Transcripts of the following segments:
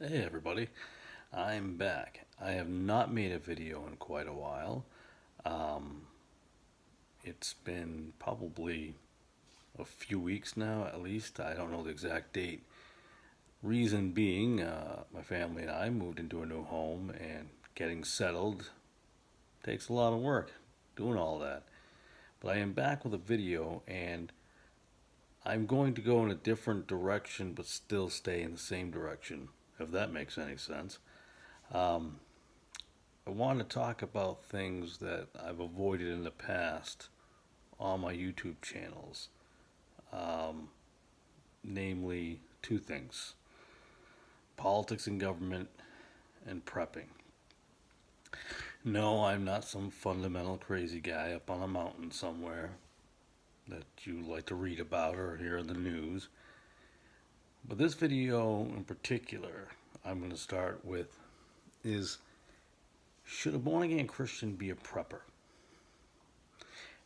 Hey everybody, I'm back. I have not made a video in quite a while. Um, it's been probably a few weeks now at least. I don't know the exact date. Reason being, my family and I moved into a new home and getting settled takes a lot of work doing all that. But I am back with a video and I'm going to go in a different direction but still stay in the same direction, if that makes any sense. Um, I want to talk about things that I've avoided in the past on my YouTube channels, um, namely two things: politics and government and prepping. No, I'm not some fundamental crazy guy up on a mountain somewhere that you like to read about or hear in the news. But this video in particular, I'm going to start with is: should a born again Christian be a prepper?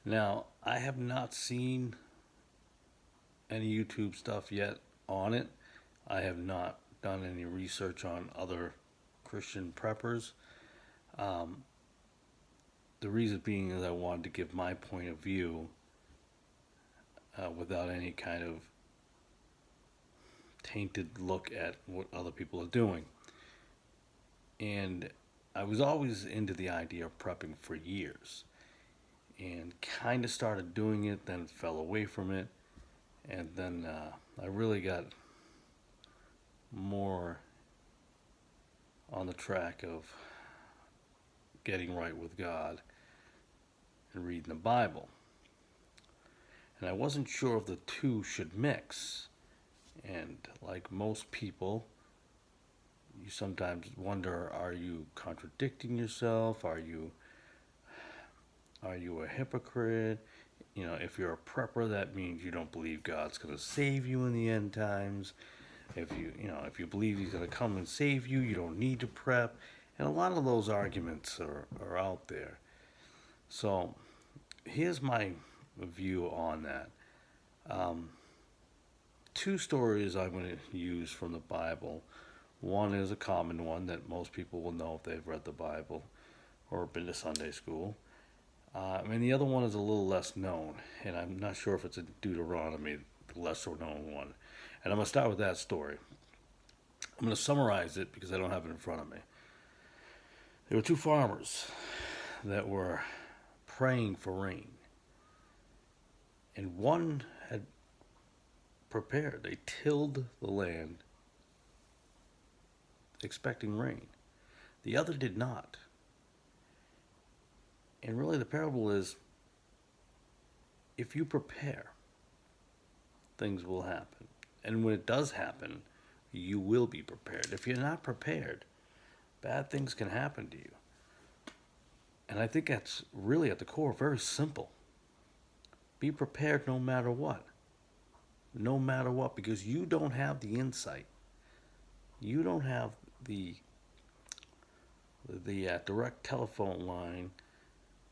Now, I have not seen any YouTube stuff yet on it. I have not done any research on other Christian preppers. Um, the reason being is I wanted to give my point of view without any kind of tainted look at what other people are doing. And I was always into the idea of prepping for years and kind of started doing it, then fell away from it. And then I really got more on the track of getting right with God and reading the Bible. And I wasn't sure if the two should mix. And like most people, you sometimes wonder, are you contradicting yourself? Are you a hypocrite? You know, if you're a prepper, that means you don't believe God's going to save you in the end times. If you believe he's going to come and save you, you don't need to prep. And a lot of those arguments are out there. So here's my view on that. Um, Two stories I'm going to use from the Bible. One is a common one that most people will know if they've read the Bible or been to Sunday school. The other one is a little less known, and I'm not sure if it's in Deuteronomy, the lesser known one. And I'm going to start with that story. I'm going to summarize it because I don't have it in front of me. There were two farmers that were praying for rain, and one had prepared. They tilled the land expecting rain. The other did not. And really, the parable is if you prepare, things will happen. And when it does happen, you will be prepared. If you're not prepared, bad things can happen to you. And I think that's really at the core very simple. Be prepared no matter what. No matter what, because you don't have the insight. You don't have the direct telephone line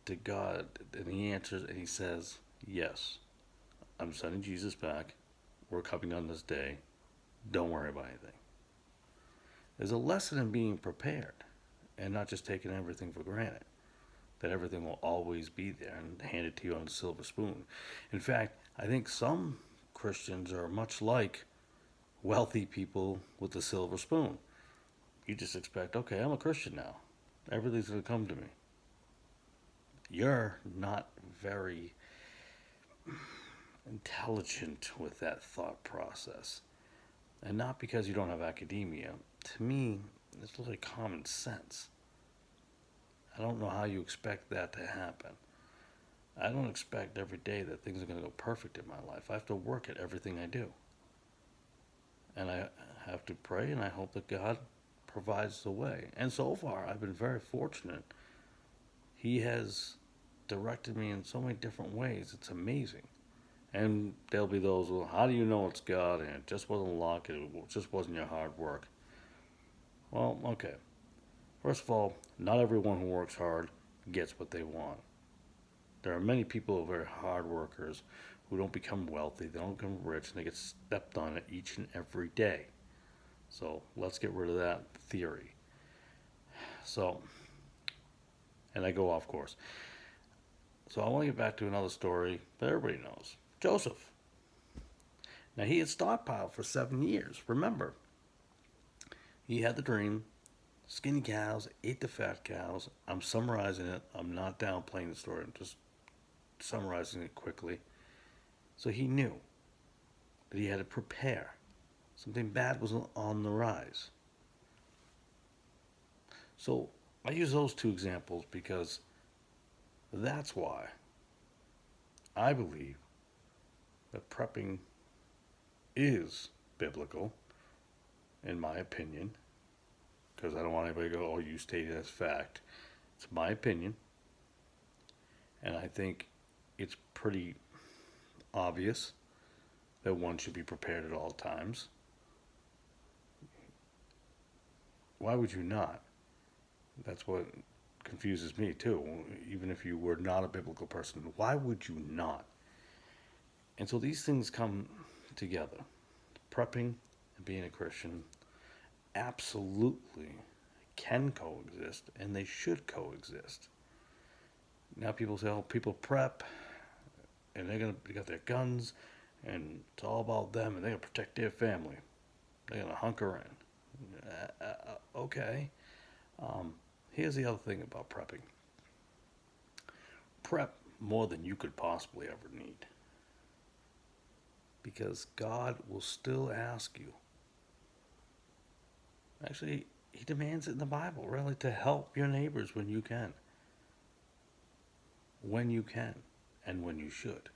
to God, and he answers and he says, "Yes, I'm sending Jesus back. We're coming on this day. Don't worry about anything." There's a lesson in being prepared and not just taking everything for granted, that everything will always be there and handed to you on a silver spoon. In fact, I think some Christians are much like wealthy people with the silver spoon. You just expect, okay, I'm a Christian now. Everything's going to come to me. You're not very intelligent with that thought process. And not because you don't have academia. To me, it's really common sense. I don't know how you expect that to happen. I don't expect every day that things are going to go perfect in my life. I have to work at everything I do. And I have to pray and I hope that God provides the way. And so far, I've been very fortunate. He has directed me in so many different ways. It's amazing. And there'll be those, well, how do you know it's God? And it just wasn't luck. It just wasn't your hard work. Well, okay. First of all, not everyone who works hard gets what they want. There are many people who are very hard workers who don't become wealthy, they don't become rich, and they get stepped on it each and every day. So let's get rid of that theory. So, and I go off course. So I want to get back to another story that everybody knows. Joseph. Now he had stockpiled for 7 years. Remember, he had the dream. Skinny cows ate the fat cows. I'm summarizing it. I'm not downplaying the story. I'm just summarizing it quickly. So he knew that he had to prepare. Something bad was on the rise. So I use those two examples because that's why I believe that prepping is biblical, in my opinion, because I don't want anybody to go, oh, you stated as fact. It's my opinion, and I think it's pretty obvious that one should be prepared at all times. Why would you not? That's what confuses me too. Even if you were not a biblical person, why would you not? And so these things come together. Prepping and being a Christian absolutely can coexist, and they should coexist. Now people say, "Oh, people prep, and they got their guns, and it's all about them, and they're gonna protect their family. They're gonna hunker in." Okay. Here's the other thing about prepping. Prep more than you could possibly ever need, because God will still ask you. Actually, He demands it in the Bible, really, to help your neighbors when you can. When you can, and when you should.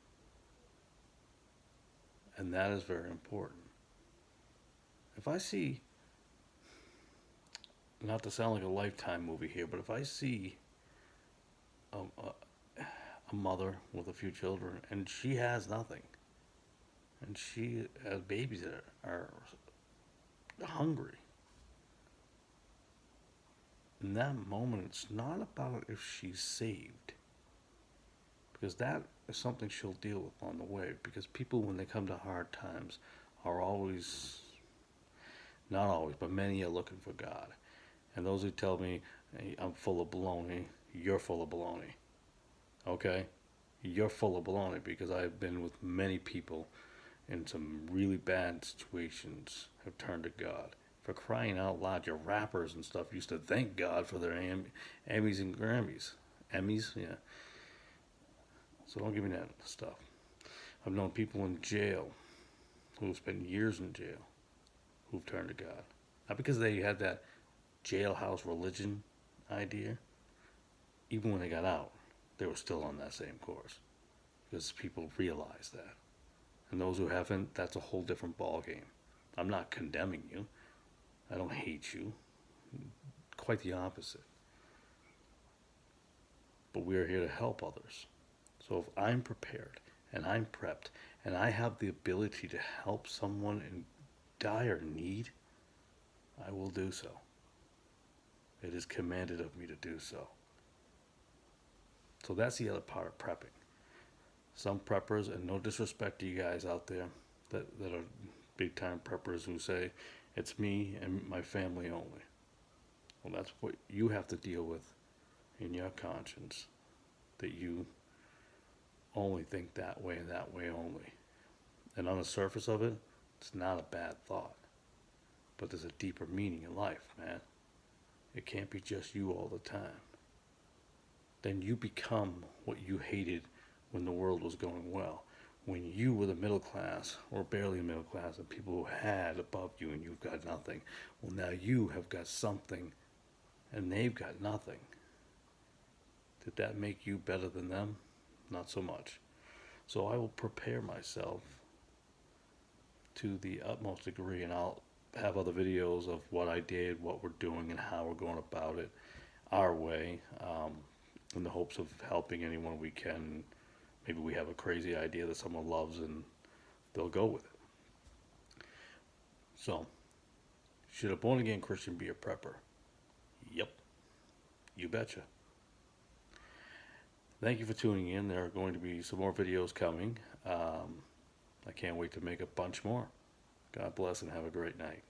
And that is very important. If I see, not to sound like a Lifetime movie here, but if I see a mother with a few children and she has nothing, and she has babies that are hungry, in that moment, it's not about if she's saved, because that is something she'll deal with on the way. Because people, when they come to hard times, are always, not always, but many are looking for God. And those who tell me, hey, I'm full of baloney, you're full of baloney. Okay? You're full of baloney, because I've been with many people in some really bad situations have turned to God. For crying out loud, your rappers and stuff used to thank God for their Emmys and Grammys. Emmys, yeah. So don't give me that stuff. I've known people in jail who've spent years in jail who've turned to God. Not because they had that jailhouse religion idea. Even when they got out, they were still on that same course, because people realize that. And those who haven't, that's a whole different ballgame. I'm not condemning you. I don't hate you. Quite the opposite. But we are here to help others. So if I'm prepared and I'm prepped and I have the ability to help someone in dire need, I will do so. It is commanded of me to do so. So that's the other part of prepping. Some preppers, and no disrespect to you guys out there that are big time preppers who say, it's me and my family only. Well, that's what you have to deal with in your conscience, that you only think that way and that way only. And on the surface of it, it's not a bad thought. But there's a deeper meaning in life, man. It can't be just you all the time. Then you become what you hated when the world was going well. When you were the middle class, or barely middle class, and people who had above you and you've got nothing. Well, now you have got something and they've got nothing. Did that make you better than them? Not so much. So I will prepare myself to the utmost degree, and I'll have other videos of what I did, what we're doing, and how we're going about it our way, in the hopes of helping anyone we can. Maybe we have a crazy idea that someone loves and they'll go with it. So, should a born again Christian be a prepper? Yep, you betcha. Thank you for tuning in. There are going to be some more videos coming. I can't wait to make a bunch more. God bless and have a great night.